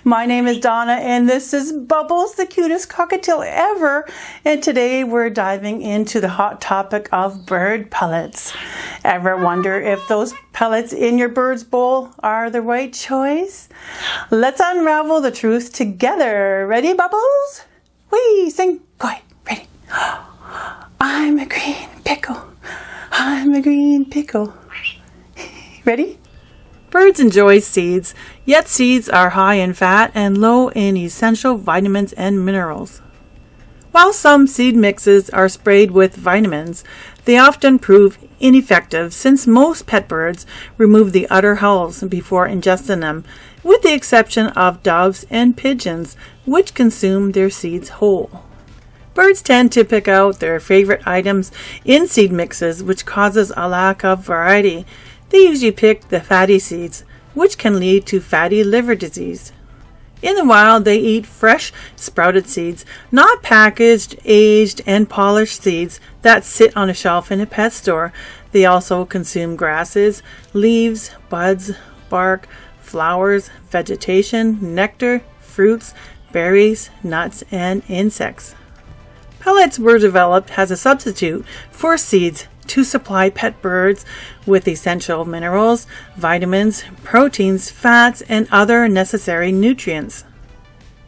my name is Donna and this is Bubbles, the cutest cockatiel ever. And today we're diving into the hot topic of bird pellets. Ever wonder if those pellets in your bird's bowl are the right choice? Let's unravel the truth together. Ready, Bubbles? Wee, sing, go, ready. I'm a green pickle. I'm a green pickle. Ready? Birds enjoy seeds, yet seeds are high in fat and low in essential vitamins and minerals. While some seed mixes are sprayed with vitamins, they often prove ineffective since most pet birds remove the outer hulls before ingesting them, with the exception of doves and pigeons, which consume their seeds whole. Birds tend to pick out their favorite items in seed mixes, which causes a lack of variety. They usually pick the fatty seeds, which can lead to fatty liver disease. In the wild, they eat fresh, sprouted seeds, not packaged, aged, and polished seeds that sit on a shelf in a pet store. They also consume grasses, leaves, buds, bark, flowers, vegetation, nectar, fruits, berries, nuts, and insects. Pellets were developed as a substitute for seeds to supply pet birds with essential minerals, vitamins, proteins, fats, and other necessary nutrients.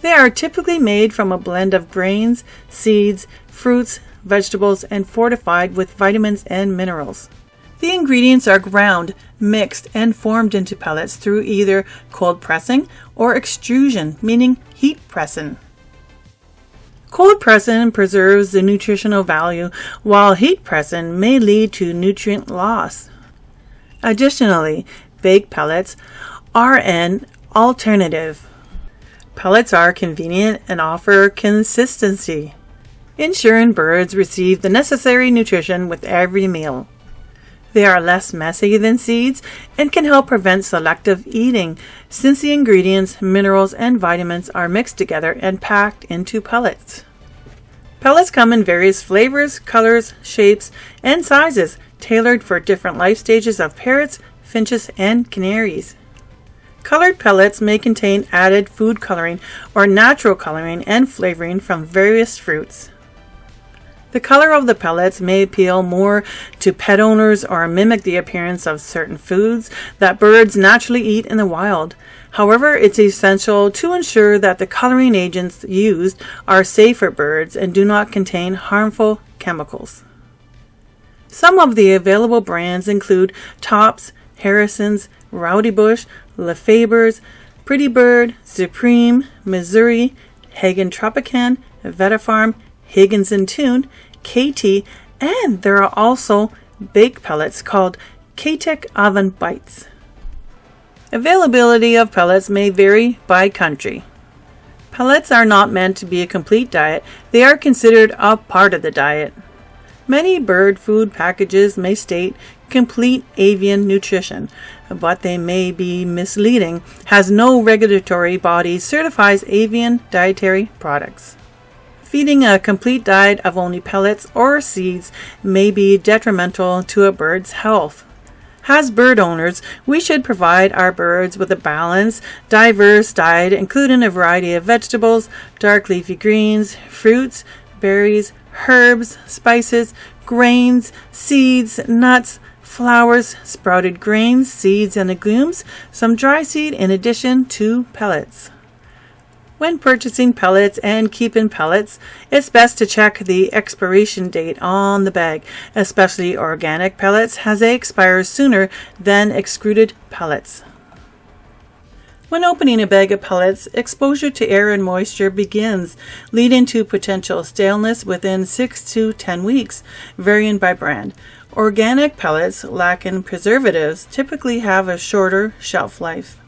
They are typically made from a blend of grains, seeds, fruits, vegetables, and fortified with vitamins and minerals. The ingredients are ground, mixed, and formed into pellets through either cold pressing or extrusion, meaning heat pressing. Cold pressing preserves the nutritional value, while heat pressing may lead to nutrient loss. Additionally, baked pellets are an alternative. Pellets are convenient and offer consistency, ensuring birds receive the necessary nutrition with every meal. They are less messy than seeds and can help prevent selective eating, since the ingredients, minerals, and vitamins are mixed together and packed into pellets. Pellets come in various flavors, colors, shapes, and sizes, tailored for different life stages of parrots, finches, and canaries. Colored pellets may contain added food coloring or natural coloring and flavoring from various fruits. The color of the pellets may appeal more to pet owners or mimic the appearance of certain foods that birds naturally eat in the wild. However, it's essential to ensure that the coloring agents used are safe for birds and do not contain harmful chemicals. Some of the available brands include Tops, Harrison's, Rowdy Bush, Lefebvre's, Pretty Bird, Supreme, Missouri, Hagen Tropican, Vetafarm, Higgins and Tune, KT, and there are also baked pellets called K-Tech Oven Bites. Availability of pellets may vary by country. Pellets are not meant to be a complete diet. They are considered a part of the diet. Many bird food packages may state complete avian nutrition, but they may be misleading, as no regulatory body certifies avian dietary products. Feeding a complete diet of only pellets or seeds may be detrimental to a bird's health. As bird owners, we should provide our birds with a balanced, diverse diet, including a variety of vegetables, dark leafy greens, fruits, berries, herbs, spices, grains, seeds, nuts, flowers, sprouted grains, seeds, and legumes, some dry seed in addition to pellets. When purchasing pellets and keeping pellets, it's best to check the expiration date on the bag, especially organic pellets, as they expire sooner than extruded pellets. When opening a bag of pellets, exposure to air and moisture begins, leading to potential staleness within 6 to 10 weeks, varying by brand. Organic pellets lacking preservatives typically have a shorter shelf life.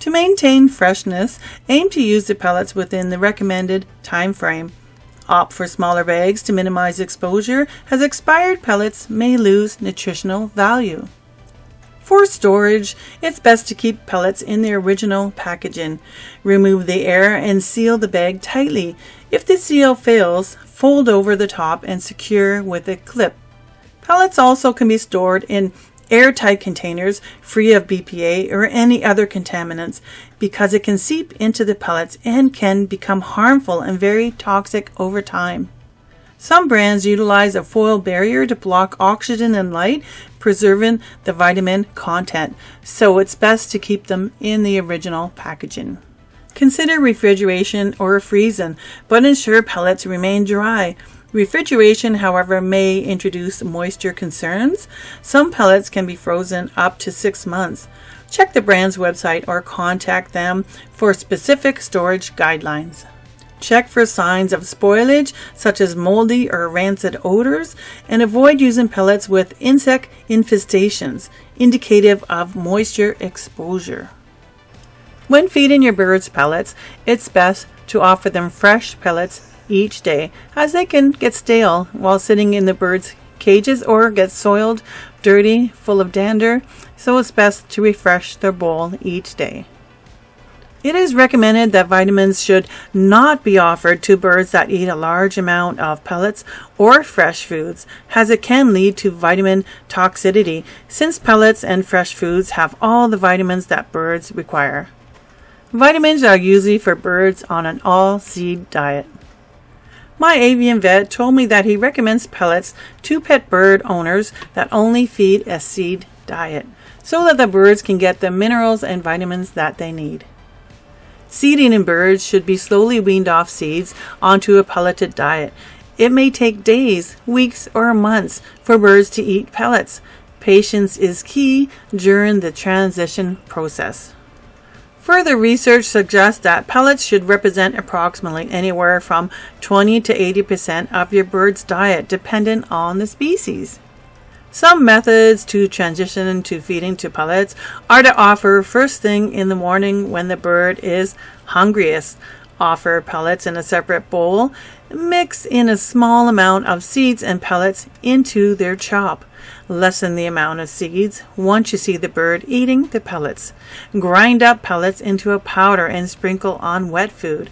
To maintain freshness, aim to use the pellets within the recommended time frame. Opt for smaller bags to minimize exposure, as expired pellets may lose nutritional value. For storage, it's best to keep pellets in the original packaging. Remove the air and seal the bag tightly. If the seal fails, fold over the top and secure with a clip. Pellets also can be stored in airtight containers free of BPA or any other contaminants because it can seep into the pellets and can become harmful and very toxic over time. Some brands utilize a foil barrier to block oxygen and light, preserving the vitamin content, so it's best to keep them in the original packaging. Consider refrigeration or freezing, but ensure pellets remain dry. Refrigeration, however, may introduce moisture concerns. Some pellets can be frozen up to 6 months. Check the brand's website or contact them for specific storage guidelines. Check for signs of spoilage, such as moldy or rancid odors, and avoid using pellets with insect infestations, indicative of moisture exposure. When feeding your birds pellets, it's best to offer them fresh pellets each day, as they can get stale while sitting in the birds' cages or get soiled, dirty, full of dander, so it's best to refresh their bowl each day. It is recommended that vitamins should not be offered to birds that eat a large amount of pellets or fresh foods, as it can lead to vitamin toxicity, since pellets and fresh foods have all the vitamins that birds require. Vitamins are usually for birds on an all-seed diet. My avian vet told me that he recommends pellets to pet bird owners that only feed a seed diet, so that the birds can get the minerals and vitamins that they need. Seed-eating birds should be slowly weaned off seeds onto a pelleted diet. It may take days, weeks, or months for birds to eat pellets. Patience is key during the transition process. Further research suggests that pellets should represent approximately anywhere from 20 to 80% of your bird's diet, dependent on the species. Some methods to transition to feeding to pellets are to offer first thing in the morning when the bird is hungriest. Offer pellets in a separate bowl. Mix in a small amount of seeds and pellets into their chop. Lessen the amount of seeds once you see the bird eating the pellets. Grind up pellets into a powder and sprinkle on wet food.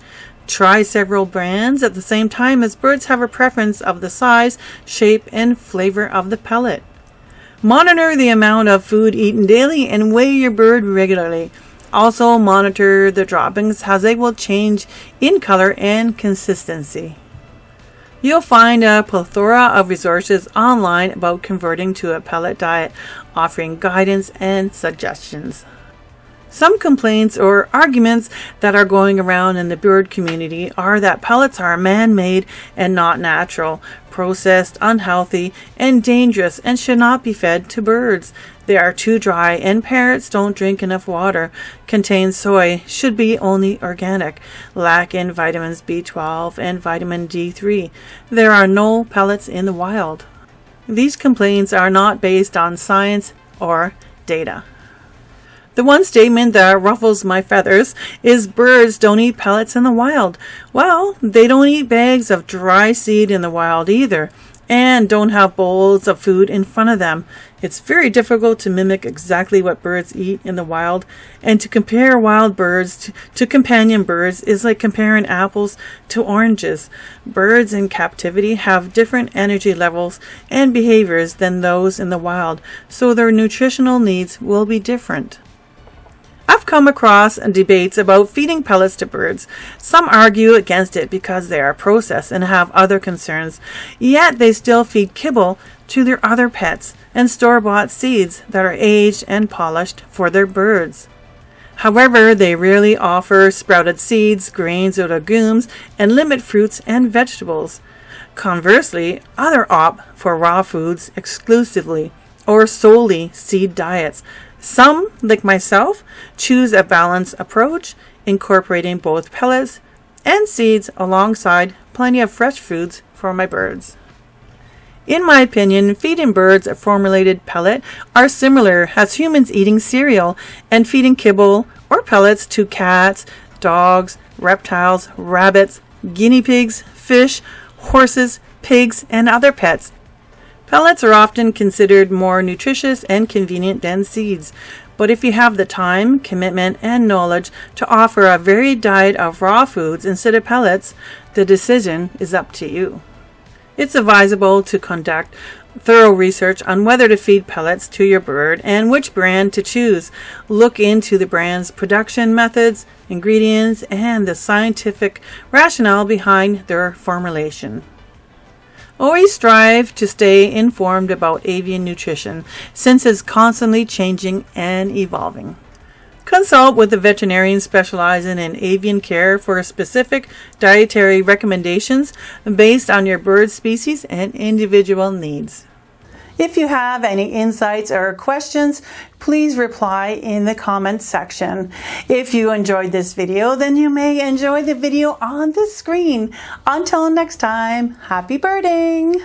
Try several brands at the same time, as birds have a preference of the size, shape, and flavor of the pellet. Monitor the amount of food eaten daily and weigh your bird regularly. Also monitor the droppings, as they will change in color and consistency. You'll find a plethora of resources online about converting to a pellet diet, offering guidance and suggestions. Some complaints or arguments that are going around in the bird community are that pellets are man-made and not natural, processed, unhealthy, and dangerous, and should not be fed to birds. They are too dry, and parrots don't drink enough water, contain soy, should be only organic, lack in vitamins B12 and vitamin D3. There are no pellets in the wild. These complaints are not based on science or data. The one statement that ruffles my feathers is birds don't eat pellets in the wild. Well, they don't eat bags of dry seed in the wild either, and don't have bowls of food in front of them. It's very difficult to mimic exactly what birds eat in the wild, and to compare wild birds to companion birds is like comparing apples to oranges. Birds in captivity have different energy levels and behaviors than those in the wild, so their nutritional needs will be different. I've come across debates about feeding pellets to birds. Some argue against it because they are processed and have other concerns, yet they still feed kibble to their other pets and store-bought seeds that are aged and polished for their birds. However, they rarely offer sprouted seeds, grains, or legumes, and limit fruits and vegetables. Conversely, others opt for raw foods exclusively or solely seed diets. Some, like myself, choose a balanced approach, incorporating both pellets and seeds alongside plenty of fresh foods for my birds. In my opinion, feeding birds a formulated pellet are similar as humans eating cereal and feeding kibble or pellets to cats, dogs, reptiles, rabbits, guinea pigs, fish, horses, pigs, and other pets. Pellets are often considered more nutritious and convenient than seeds, but if you have the time, commitment, and knowledge to offer a varied diet of raw foods instead of pellets, the decision is up to you. It's advisable to conduct thorough research on whether to feed pellets to your bird and which brand to choose. Look into the brand's production methods, ingredients, and the scientific rationale behind their formulation. Always strive to stay informed about avian nutrition, since it's constantly changing and evolving. Consult with a veterinarian specializing in avian care for specific dietary recommendations based on your bird species and individual needs. If you have any insights or questions, please reply in the comments section. If you enjoyed this video, then you may enjoy the video on the screen. Until next time, happy birding!